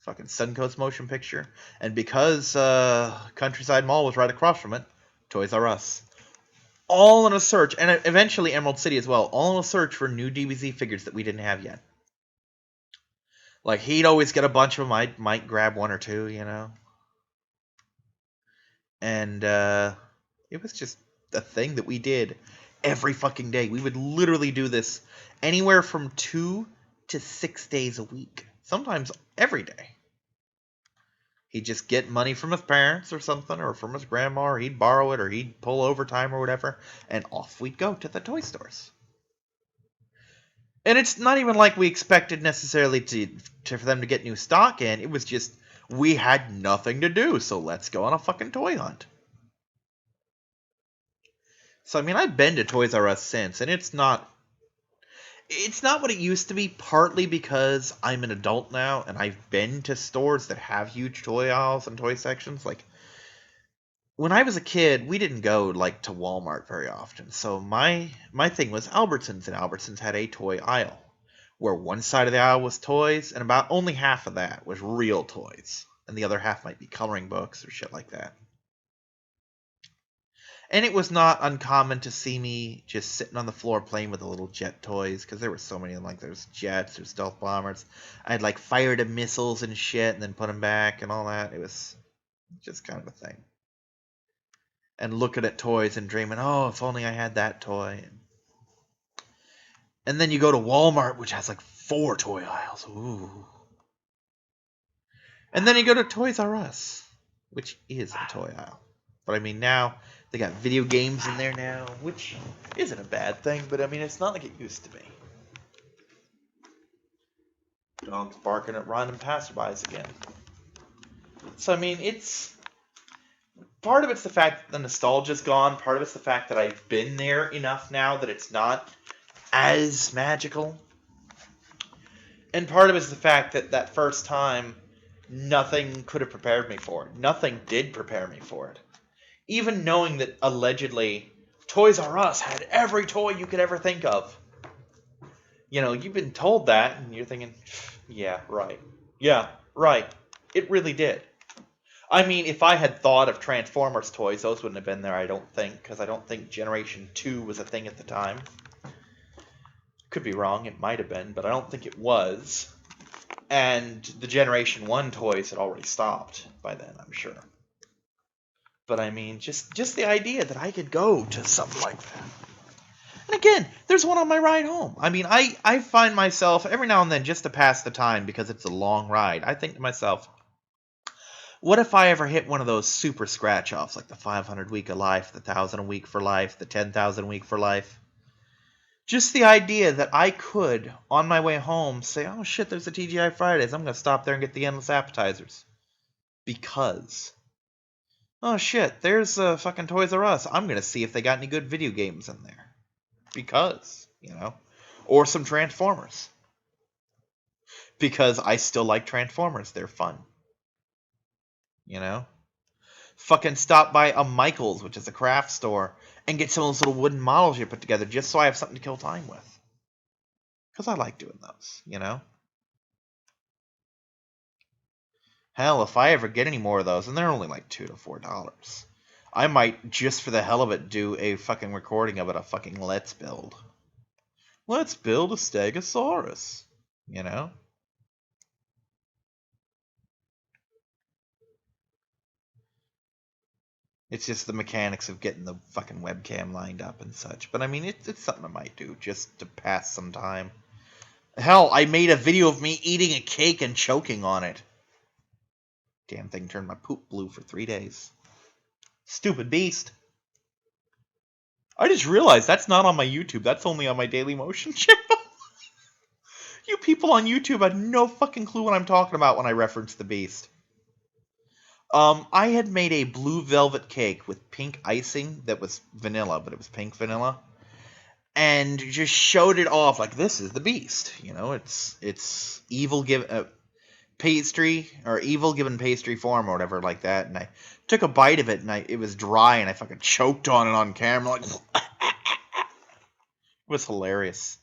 Speaker 1: fucking Suncoast Motion Picture, and because Countryside Mall was right across from it, Toys R Us. All in a search, and eventually Emerald City as well, all in a search for new DBZ figures that we didn't have yet. Like, he'd always get a bunch of them, I might grab one or two, you know? And it was just a thing that we did every fucking day. We would literally do this anywhere from 2 to 6 days a week. Sometimes every day. He'd just get money from his parents or something, or from his grandma, or he'd borrow it, or he'd pull overtime or whatever, and off we'd go to the toy stores. And it's not even like we expected necessarily for them to get new stock in. It was just, we had nothing to do, so let's go on a fucking toy hunt. So, I mean, I've been to Toys R Us since, and it's not what it used to be, partly because I'm an adult now, and I've been to stores that have huge toy aisles and toy sections. Like, when I was a kid, we didn't go, like, to Walmart very often. So my thing was Albertsons, and Albertsons had a toy aisle, where one side of the aisle was toys, and about only half of that was real toys. And the other half might be coloring books or shit like that. And it was not uncommon to see me just sitting on the floor playing with the little jet toys, because there were so many of them. Like, there's jets, there's stealth bombers. I'd, like, fire the missiles and shit, and then put them back and all that. It was just kind of a thing. And looking at toys and dreaming, oh, if only I had that toy. And then you go to Walmart, which has, like, 4 toy aisles. Ooh. And then you go to Toys R Us, which is a toy aisle. But, I mean, now they got video games in there now, which isn't a bad thing, but I mean, it's not like it used to be. Dogs barking at random passerbys again. So, I mean, it's... Part of it's the fact that the nostalgia's gone. Part of it's the fact that I've been there enough now that it's not as magical. And part of it is the fact that that first time, nothing could have prepared me for it. Nothing did prepare me for it. Even knowing that, allegedly, Toys R Us had every toy you could ever think of. You know, you've been told that, and you're thinking, yeah, right. Yeah, right. It really did. I mean, if I had thought of Transformers toys, those wouldn't have been there, I don't think, because I don't think Generation 2 was a thing at the time. Could be wrong, it might have been, but I don't think it was. And the Generation 1 toys had already stopped by then, I'm sure. But I mean, just the idea that I could go to something like that. And again, there's one on my ride home. I mean, I find myself, every now and then, just to pass the time, because it's a long ride, I think to myself, what if I ever hit one of those super scratch-offs, like the 500 week of life, the 1,000 a week for life, the 10,000 a week for life? Just the idea that I could, on my way home, say, oh shit, there's a TGI Fridays, I'm going to stop there and get the endless appetizers. Because... oh shit, there's fucking Toys R Us. I'm gonna see if they got any good video games in there. Because, you know. Or some Transformers. Because I still like Transformers. They're fun. You know? Fucking stop by a Michael's, which is a craft store, and get some of those little wooden models you put together just so I have something to kill time with. Because I like doing those, you know? Hell, if I ever get any more of those, and they're only like $2 to $4, I might, just for the hell of it, do a fucking recording of it, a fucking Let's Build. Let's build a Stegosaurus, you know? It's just the mechanics of getting the fucking webcam lined up and such. But I mean, it's something I might do just to pass some time. Hell, I made a video of me eating a cake and choking on it. Damn thing turned my poop blue for 3 days. Stupid beast. I just realized that's not on my YouTube. That's only on my Daily Motion channel. You people on YouTube had no fucking clue what I'm talking about when I reference the beast. I had made a blue velvet cake with pink icing that was vanilla, but it was pink vanilla. And just showed it off like, this is the beast. You know, it's evil pastry, or evil given pastry form or whatever like that. And I took a bite of it, and it was dry, and I fucking choked on it on camera. Like, it was hilarious.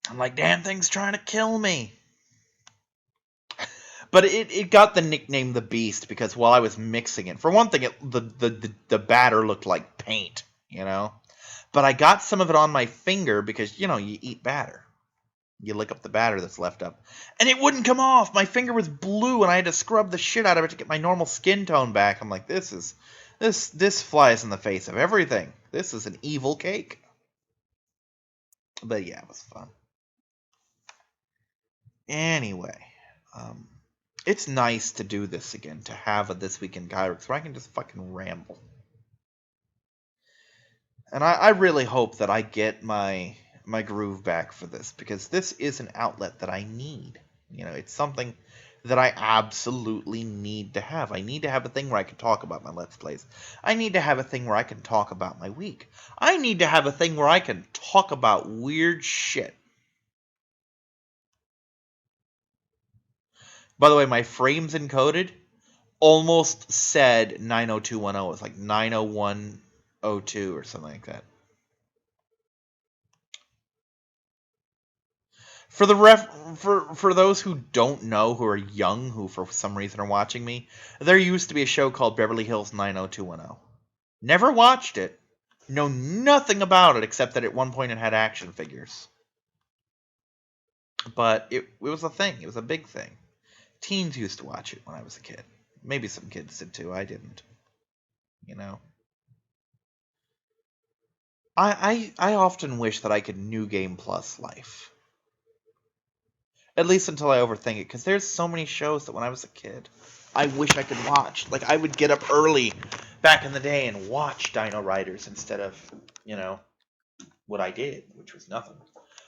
Speaker 1: I'm like, damn thing's trying to kill me. But it got the nickname the Beast because while I was mixing it, for one thing, the batter looked like paint, you know. But I got some of it on my finger because, you know, you eat batter. You lick up the batter that's left up. And it wouldn't come off. My finger was blue, and I had to scrub the shit out of it to get my normal skin tone back. I'm like, this flies in the face of everything. This is an evil cake. But yeah, it was fun. Anyway, it's nice to do this again, to have a This Week in Kyrix where I can just fucking ramble. And I really hope that I get my groove back for this, because this is an outlet that I need. You know, it's something that I absolutely need to have. I need to have a thing where I can talk about my Let's Plays. I need to have a thing where I can talk about my week. I need to have a thing where I can talk about weird shit. By the way, my frames encoded almost said 90210. It's like 90102 or something like that. For for those who don't know, who are young, who for some reason are watching me, there used to be a show called Beverly Hills 90210. Never watched it. Know nothing about it except that at one point it had action figures. But it was a thing. It was a big thing. Teens used to watch it when I was a kid. Maybe some kids did too. I didn't. You know. I often wish that I could New Game Plus life. At least until I overthink it, because there's so many shows that when I was a kid, I wish I could watch. Like, I would get up early back in the day and watch Dino Riders instead of, you know, what I did, which was nothing.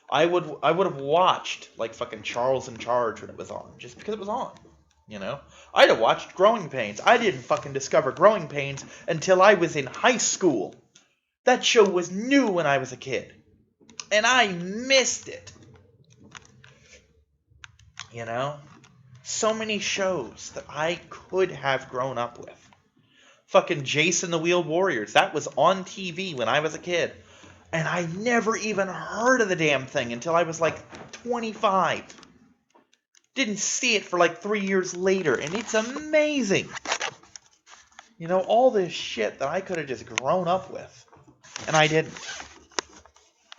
Speaker 1: I would have watched, like, fucking Charles in Charge when it was on, just because it was on, you know? I'd have watched Growing Pains. I didn't fucking discover Growing Pains until I was in high school. That show was new when I was a kid. And I missed it. You know? So many shows that I could have grown up with. Fucking Jason the Wheeled Warriors. That was on TV when I was a kid. And I never even heard of the damn thing until I was like 25. Didn't see it for like 3 years later. And it's amazing. You know, all this shit that I could have just grown up with. And I didn't.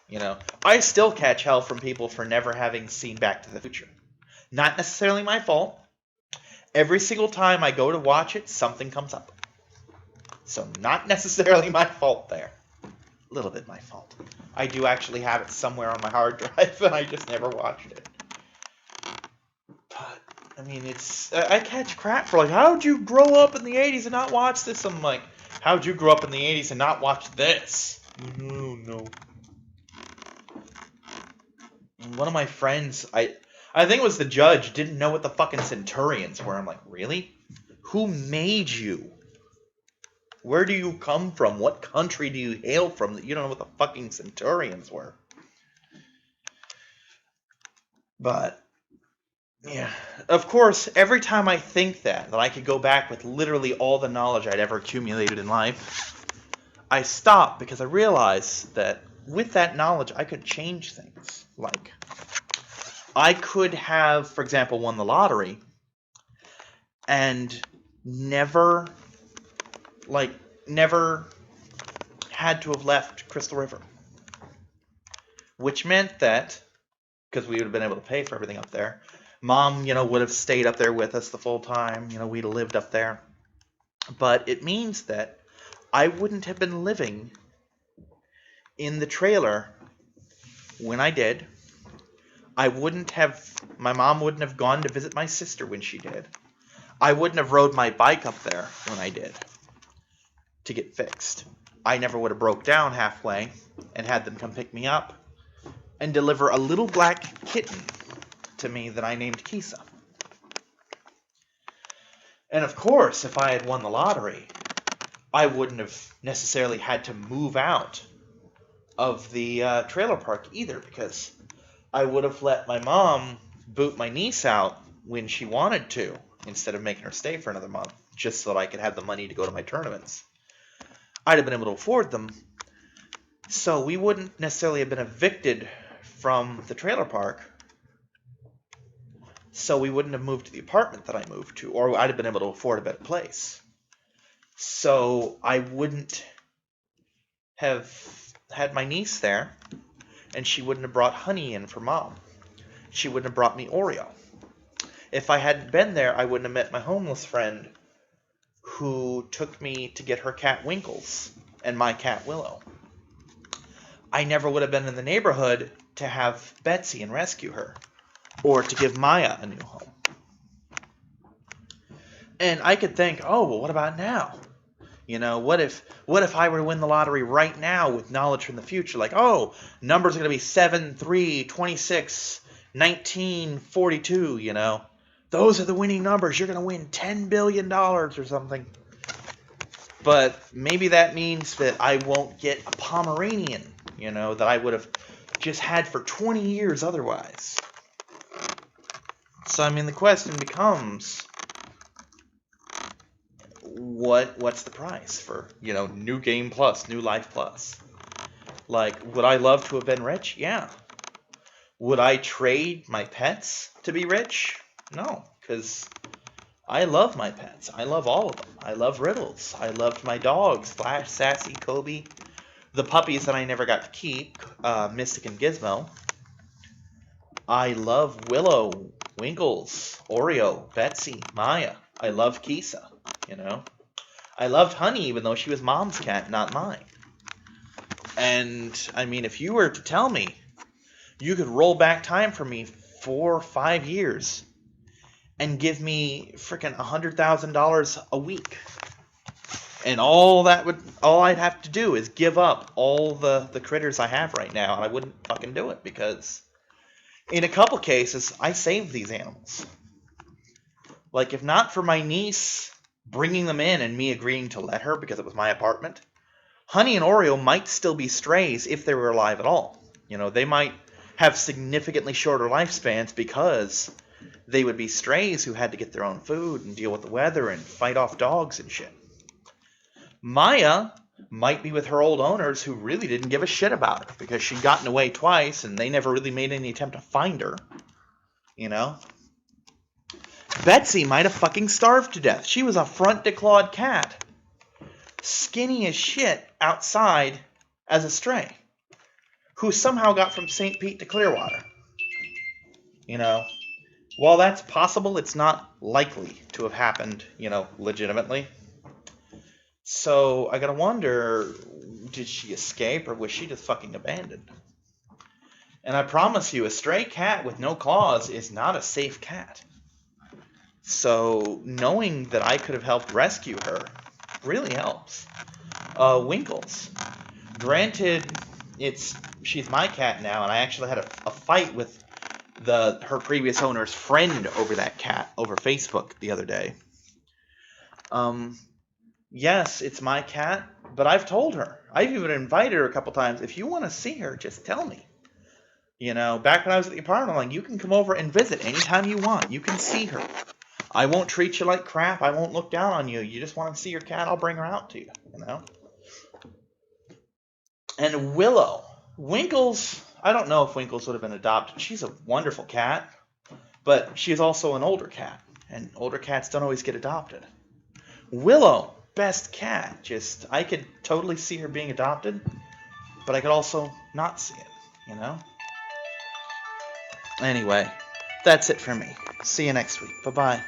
Speaker 1: You know, I still catch hell from people for never having seen Back to the Future. Not necessarily my fault. Every single time I go to watch it, something comes up. So not necessarily my fault there. A little bit my fault. I do actually have it somewhere on my hard drive, and I just never watched it. But, I mean, it's... I catch crap for like, how'd you grow up in the 80s and not watch this? I'm like, how'd you grow up in the 80s and not watch this? No. One of my friends, I think it was the judge, didn't know what the fucking Centurions were. I'm like, really? Who made you? Where do you come from? What country do you hail from that you don't know what the fucking Centurions were? But, yeah. Of course, every time I think that I could go back with literally all the knowledge I'd ever accumulated in life, I stop because I realize that with that knowledge, I could change things. Like, I could have, for example, won the lottery and never had to have left Crystal River. Which meant that, because we would have been able to pay for everything up there, Mom, would have stayed up there with us the full time. We'd have lived up there. But it means that I wouldn't have been living in the trailer when I did. My mom wouldn't have gone to visit my sister when she did. I wouldn't have rode my bike up there when I did to get fixed. I never would have broke down halfway and had them come pick me up and deliver a little black kitten to me that I named Kisa. And of course, if I had won the lottery, I wouldn't have necessarily had to move out of the trailer park either, because I would have let my mom boot my niece out when she wanted to, instead of making her stay for another month, just so that I could have the money to go to my tournaments. I'd have been able to afford them, so we wouldn't necessarily have been evicted from the trailer park, so we wouldn't have moved to the apartment that I moved to, or I'd have been able to afford a better place. So I wouldn't have had my niece there, and she wouldn't have brought honey in for mom. She wouldn't have brought me Oreo. If I hadn't been there, I wouldn't have met my homeless friend who took me to get her cat Winkles and my cat Willow. I never would have been in the neighborhood to have Betsy and rescue her, or to give Maya a new home. And I could think, oh, well, what about now? You know, what if I were to win the lottery right now with knowledge from the future? Like, oh, numbers are going to be 7, 3, 26, 19, 42, you know. Those are the winning numbers. You're going to win $10 billion or something. But maybe that means that I won't get a Pomeranian, you know, that I would have just had for 20 years otherwise. So, I mean, the question becomes, what's the price for, you know, new game plus, new life plus? Like, would I love to have been rich? Yeah. Would I trade my pets to be rich? No, because I love my pets. I love all of them. I love Riddles. I loved my dogs, Flash, Sassy, Kobe. The puppies that I never got to keep, Mystic and Gizmo. I love Willow, Winkles, Oreo, Betsy, Maya. I love Kisa, you know. I loved Honey, even though she was mom's cat, not mine. And, I mean, if you were to tell me you could roll back time for me 4 or 5 years and give me frickin' $100,000 a week, and all I'd have to do is give up all the critters I have right now, and I wouldn't fucking do it, because in a couple cases, I saved these animals. Like, if not for my niece bringing them in and me agreeing to let her because it was my apartment, Honey and Oreo might still be strays if they were alive at all. You know, they might have significantly shorter lifespans because they would be strays who had to get their own food and deal with the weather and fight off dogs and shit. Maya might be with her old owners who really didn't give a shit about her because she'd gotten away twice and they never really made any attempt to find her. You know? Betsy might have fucking starved to death. She was a front declawed cat, skinny as shit outside as a stray, who somehow got from St. Pete to Clearwater. You know? While that's possible, it's not likely to have happened, you know, legitimately. So I gotta wonder, did she escape or was she just fucking abandoned? And I promise you, a stray cat with no claws is not a safe cat. So knowing that I could have helped rescue her really helps. Winkles. Granted, she's my cat now, and I actually had a fight with her previous owner's friend over that cat over Facebook the other day. Yes, it's my cat, but I've told her. I've even invited her a couple times. If you want to see her, just tell me. You know, back when I was at the apartment, I'm like, you can come over and visit anytime you want. You can see her. I won't treat you like crap. I won't look down on you. You just want to see your cat, I'll bring her out to you, you know? And Willow. Winkles, I don't know if Winkles would have been adopted. She's a wonderful cat, but she's also an older cat, and older cats don't always get adopted. Willow, best cat. Just, I could totally see her being adopted, but I could also not see it, you know? Anyway, that's it for me. See you next week. Bye-bye.